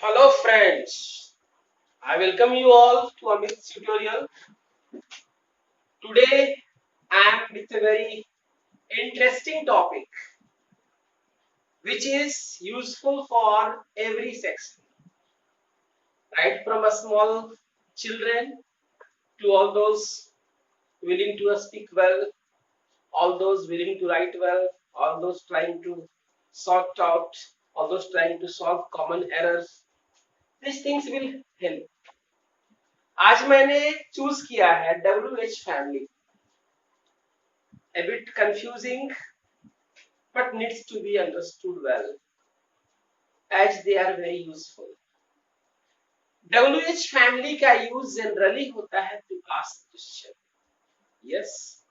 Hello friends, I welcome you all to Amit's tutorial. Today I am with a very interesting topic which is useful for every section, right from a small children to all those willing to speak well, all those willing to write well, all those trying to sort out, all those trying to solve common errors. These things will help. आज मैंने choose किया है WH family, a bit confusing but needs to be understood well as they are very useful. WH family का use generally होता है to ask question. Yes,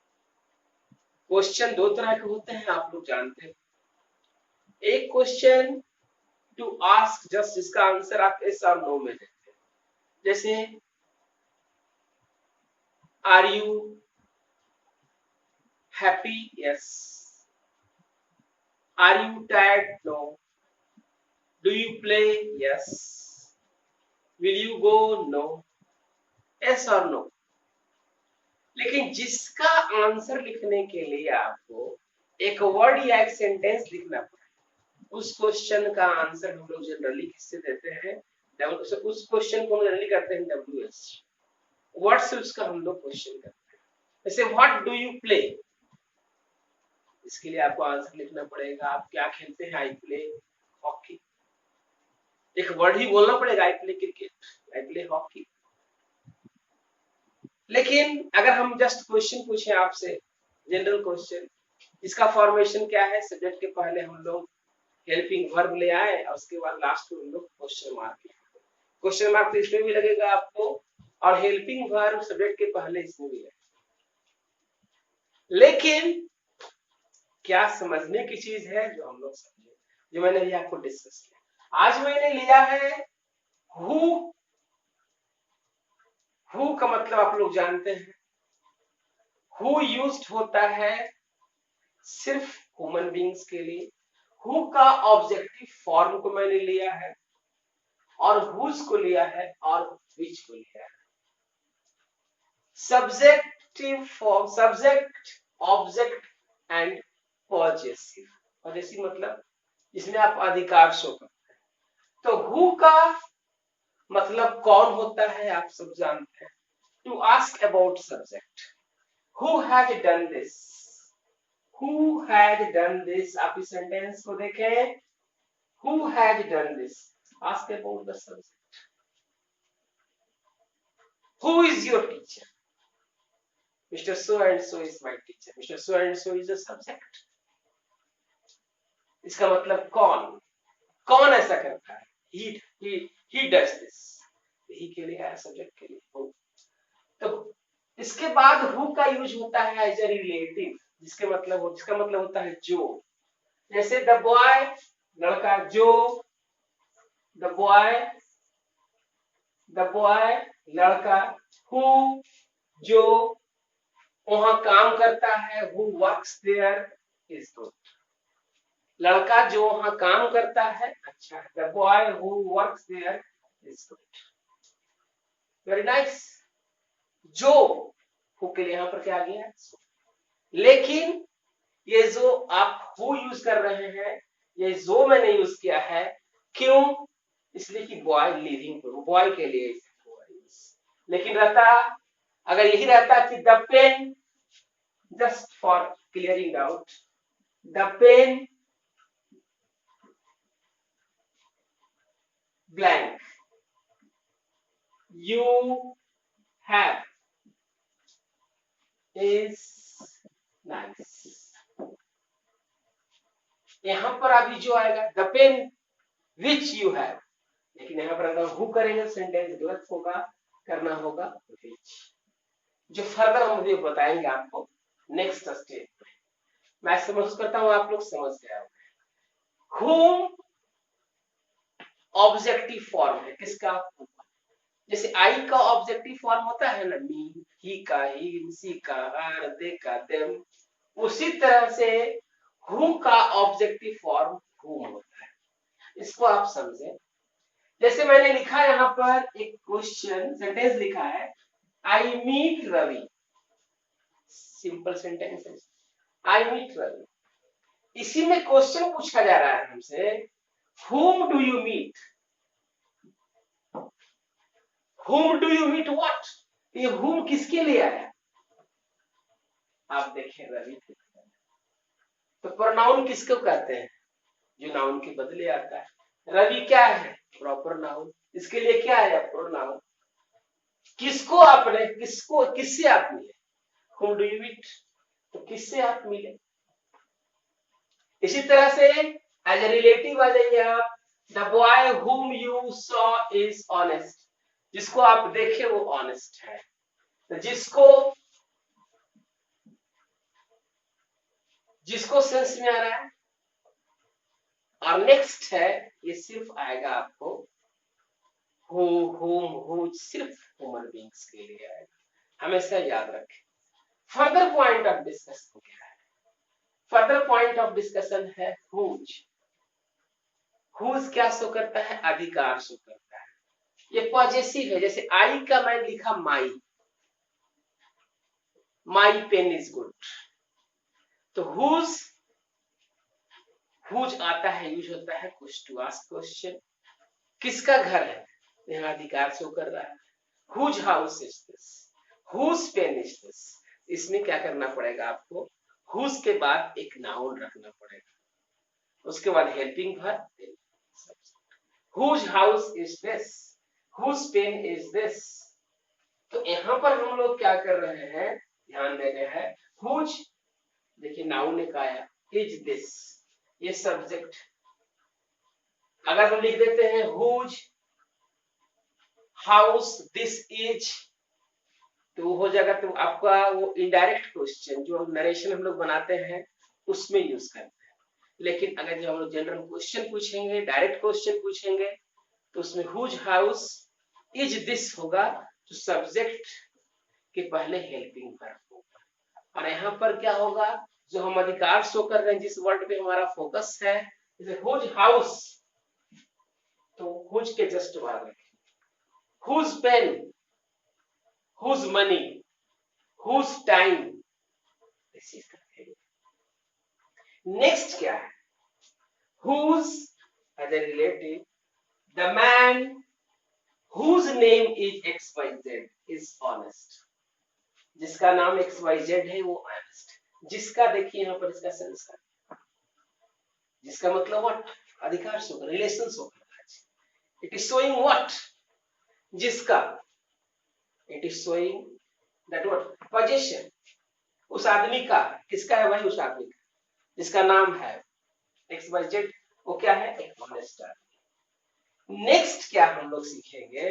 question दो तरह के होते हैं, आप लोग जानते हैं. एक क्वेश्चन टू आस्क जस्ट जिसका आंसर आप यस और नो में देते हैं, जैसे are you happy? Yes. Are you tired? No. Do you play? Yes. Will you go? No. Yes और नो. लेकिन जिसका आंसर लिखने के लिए आपको एक वर्ड या एक सेंटेंस लिखना पड़े, उस क्वेश्चन का आंसर हम लोग जनरली किससे देते हैं? उस क्वेश्चन को हम जनरली करते हैं WH वर्ड से उसका हम लोग क्वेश्चन करते हैं. जैसे व्हाट डू यू प्ले, इसके लिए आपको आंसर लिखना पड़ेगा. आप क्या खेलते हैं? I play hockey. एक वर्ड ही बोलना पड़ेगा, I play cricket, I play hockey. लेकिन अगर हम जस्ट क्वेश्चन पूछें आपसे, जनरल क्वेश्चन, इसका फॉर्मेशन क्या है? सब्जेक्ट के पहले हम लोग हेल्पिंग वर्ब ले आए और उसके बाद लास्ट में हम लोग क्वेश्चन मार्क. क्वेश्चन मार्क तो इसमें भी लगेगा आपको, और हेल्पिंग वर्ब सब्जेक्ट के पहले इसमें भी लगेगा. लेकिन क्या समझने की चीज है जो हम लोग समझे, जो मैंने अभी आपको डिस्कस किया. आज मैंने लिया है हु. हु का मतलब आप लोग जानते हैं. हु यूज्ड होता है सिर्फ ह्यूमन बींग्स के लिए. हु का ऑब्जेक्टिव फॉर्म को मैंने लिया है, और हुज को लिया है, और विच को लिया है. Subjective form, subject, object and possessive. Possessive मतलब जिसमें आप अधिकार शो करते हैं. तो हु का मतलब कौन होता है, आप सब जानते हैं. To ask about subject. Who had done this, who had done this. आप इस सेंटेंस को देखें, who had done this, ask about the subject. Who is your teacher? Mr. So and so is my teacher. Mr. So and so is the subject. इसका मतलब कौन, कौन ऐसा करता है. he does this. ही के लिए है, सब्जेक्ट के लिए हु. तो इसके बाद हु का यूज होता है एज ए रिलेटिव, जिसका मतलब होता है जो. जैसे द बॉय, लड़का. जो द बॉय लड़का. हु जो वहां काम करता है, who works there is good. लड़का जो वहां काम करता है अच्छा है. The boy who works there is good. Very nice. जो हु के लिए यहां पर क्या आ गया? लेकिन ये जो आप हु यूज कर रहे हैं, ये जो मैंने यूज किया है, क्यों? इसलिए कि बॉय लिविंग, बॉय के लिए. लेकिन रहता, अगर यही रहता कि the pen, just for clearing out, the pen blank you have is nice. यहां पर अभी जो आएगा the pen which you have, लेकिन यहां पर अगर हु करेंगे सेंटेंस गलत होगा, करना होगा विच. जो फर्दर हम मुझे बताएंगे आपको नेक्स्ट स्टेप में. मैं समझ करता हूं आप लोग समझ गए होंगे. whom ऑब्जेक्टिव फॉर्म है किसका? जैसे आई का ऑब्जेक्टिव फॉर्म होता है ना, मी, ही का ही, सी का हर, दे का देम. उसी तरह से हु का ऑब्जेक्टिव फॉर्म whom होता है. इसको आप समझे. जैसे मैंने लिखा यहाँ पर एक क्वेश्चन सेंटेंस लिखा है, I meet Ravi, simple sentence है, आई मीट रवि। इसी में क्वेश्चन पूछा जा रहा है हमसे, whom do you meet? whom do you meet what? ये whom किसके लिए आया? आप देखें रवि, तो प्रोनाउन किसको कहते हैं? जो नाउन के बदले आता है। रवि क्या है? Proper noun. इसके लिए क्या है? प्रोनाउन। किसको आपने, किसको, किससे आप मिले? whom do you meet? तो किससे आप मिले? इसी तरह से एज ए रिलेटिव आ जाइए आप, the boy whom you saw is honest, जिसको आप देखे वो ऑनेस्ट है। तो जिसको सेंस में आ रहा है। और नेक्स्ट है, ये सिर्फ आएगा आपको who, whom, who, सिर्फ ह्यूमन बींग्स के लिए आएगा, हमेशा याद रखें। फर्दर पॉइंट ऑफ डिस्कशन क्या है? फर्दर पॉइंट ऑफ डिस्कशन है whose। whose क्या शो करता है? अधिकार शो करता है। ये पॉजेसिव है, जैसे आई का मैं लिखा माई, माई पेन इज गुड। तो whose आता है, यूज होता है कुछ टू आस्क क्वेश्चन, किसका घर है? यहाँ अधिकार शो कर रहा है। whose house is this? whose pen is this? इसमें क्या करना पड़ेगा आपको? whose के बाद एक नाउन रखना पड़ेगा, उसके बाद helping verb. whose house is this? whose pen is this? तो यहाँ पर हम लोग क्या कर रहे हैं, ध्यान दे रहे हैं। whose, देखिए नाउन एक आया, is this, ये सब्जेक्ट। अगर हम लिख देते हैं whose house this is, तो हो जाएगा, तो आपका वो इनडायरेक्ट क्वेश्चन जो नरेशन हम लोग बनाते हैं उसमें यूज करते हैं। लेकिन अगर जब हम लोग जनरल क्वेश्चन पूछेंगे, डायरेक्ट क्वेश्चन पूछेंगे, तो उसमें whose house is this होगा, तो सब्जेक्ट के पहले हेल्पिंग वर्ब होगा। और यहाँ पर क्या होगा, जो हम अधिकार शो कर रहे हैं, जिस वर्ड पे हमारा फोकस है, जैसे whose house, तो whose के जस्ट बाद रखें, whose pen, whose money, whose time। Next क्या है? whose as a relative, the man whose name is XYZ is honest, जिसका नाम XYZ है वो ऑनेस्ट। जिसका देखिए यहाँ पर इसका सेंस है, जिसका मतलब व्हाट, अधिकार शो कर, रिलेशन शो कर रहा है। इट इज शोइंग व्हाट, जिसका, it is showing that what, position, उस आदमी का, किसका है भाई? उस आदमी का जिसका नाम है XYZ, वो क्या है? एक ऑनेस्ट आदमी। नेक्स्ट क्या हम लोग सीखेंगे?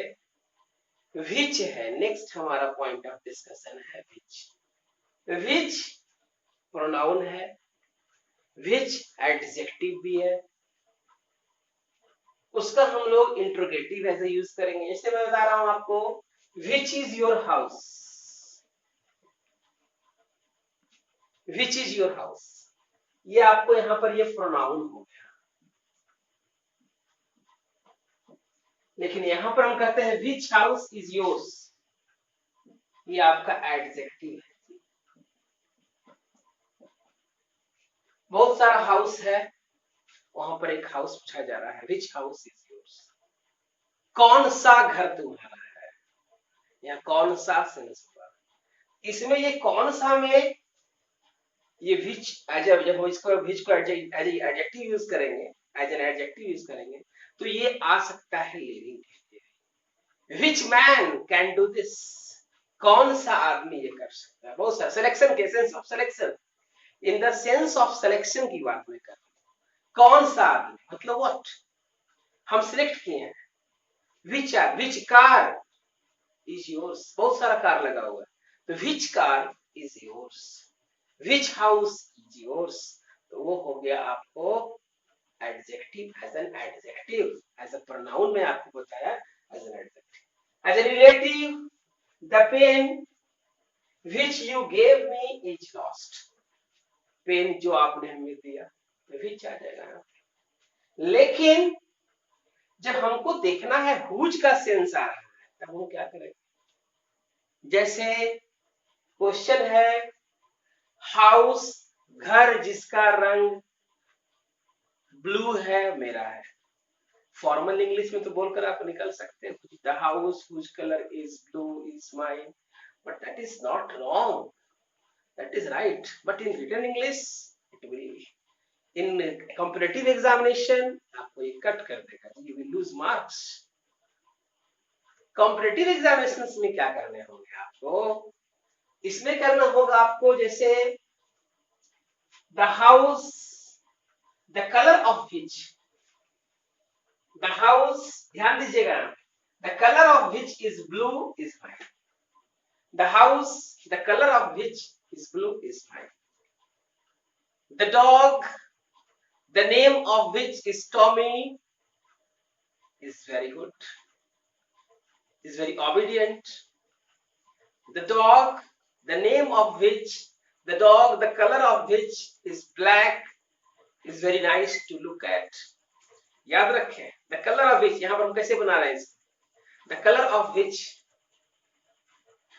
विच है नेक्स्ट हमारा पॉइंट ऑफ डिस्कशन है, विच। विच प्रोनाउन है, विच एडजेक्टिव भी है, उसका हम लोग इंट्रोगेटिव ऐसे यूज करेंगे। जैसे मैं बता रहा हूं आपको, which is your house, which is your house, ये आपको यहाँ पर ये प्रोनाउन हो गया। लेकिन यहां पर हम कहते हैं विच हाउस इज योर्स, ये आपका एडजेक्टिव है। बहुत सारा हाउस है, वहां पर एक हाउस पूछा जा रहा है, विच हाउस इज योर्स, कौन सा घर तुम्हारा है, या कौन सा सेंस हुआ। इसमें ये कौन सा में ये विच, जब हम इसको विच को एज एडजेक्टिव यूज करेंगे, एज एन एडजेक्टिव यूज करेंगे, तो ये आ सकता है लिविंग के लिए। विच मैन कैन डू दिस, कौन सा आदमी ये कर सकता है। बहुत सारा सिलेक्शन के sense of selection, in the sense of selection की बात मैं कर रहा हूं। कौन सा आदमी मतलब व्हाट, हम सिलेक्ट किए हैं। विच कार इज योर्स, बहुत सारा कार लगा हुआ है, तो which car is yours. Which house is yours, तो वो हो गया आपको adjective, as an adjective, as a pronoun में आपको बताया as an adjective. As a relative, the pen which you gave me is lost, pen जो आपने हमें दिया, तो विच आ जाएगा। लेकिन जब हमको देखना है हुज का सेंस आ रहा है तब हम क्या करें? जैसे क्वेश्चन है हाउस, घर जिसका रंग ब्लू है मेरा है। फॉर्मल इंग्लिश में तो बोलकर आप निकल सकते हैं the house whose colour is blue is mine, but that is not wrong, that is right, but in written English it will, in competitive examination आपको ये कट कर देगा, you will lose marks. Competitive examination में क्या करने होंगे आपको? इसमें करना होगा आपको जैसे the house, the colour of which, the house, ध्यान दीजिएगा, the colour of which is blue is fine, the house the colour of which is blue is fine, the dog the name of which is Tommy is very good, is very obedient, the dog the name of which, the dog the color of which is black is very nice to look at। याद रखें the color of which, यहां पर हम कैसे बना रहे हैं, the color of which,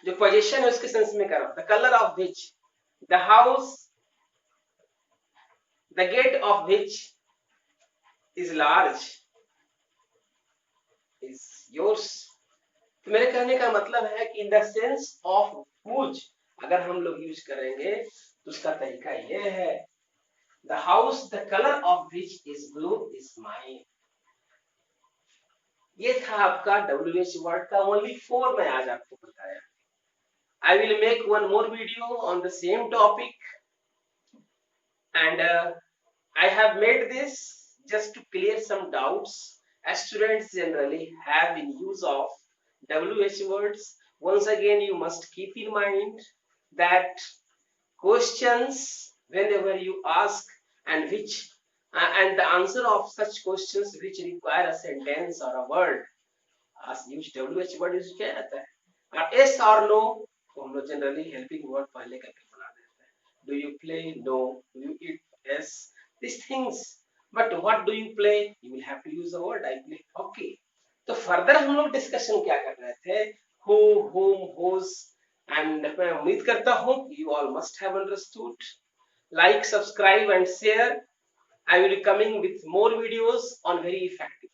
जो पोजीशन है उसके सेंस में करो, the color of which, the house the gate of which is large is yours। तो मेरे कहने का मतलब है कि in the sense of whose अगर हम लोग यूज करेंगे तो उसका तरीका ये है, the house the colour of which is blue is mine. ये था आपका WH वर्ड का ओनली 4 मैं आज आपको बताया। I will make one more video on the same topic and I have made this just to clear some doubts as students generally have in use of WH words। Once again you must keep in mind that questions whenever you ask and which and the answer of such questions which require a sentence or a word as use WH word use किया जाता है। और yes or no तो हम लोग generally helping word पहले करके बना देते हैं, do you play, no, do you eat, yes, these things, but what do you play, you will have to use the word I play hockey। तो further हम लोग डिस्कशन क्या कर रहे थे, who, whom, whose, and मैं उम्मीद करता हूँ you all must have understood। Like, subscribe and share। I will be coming with more videos on very effective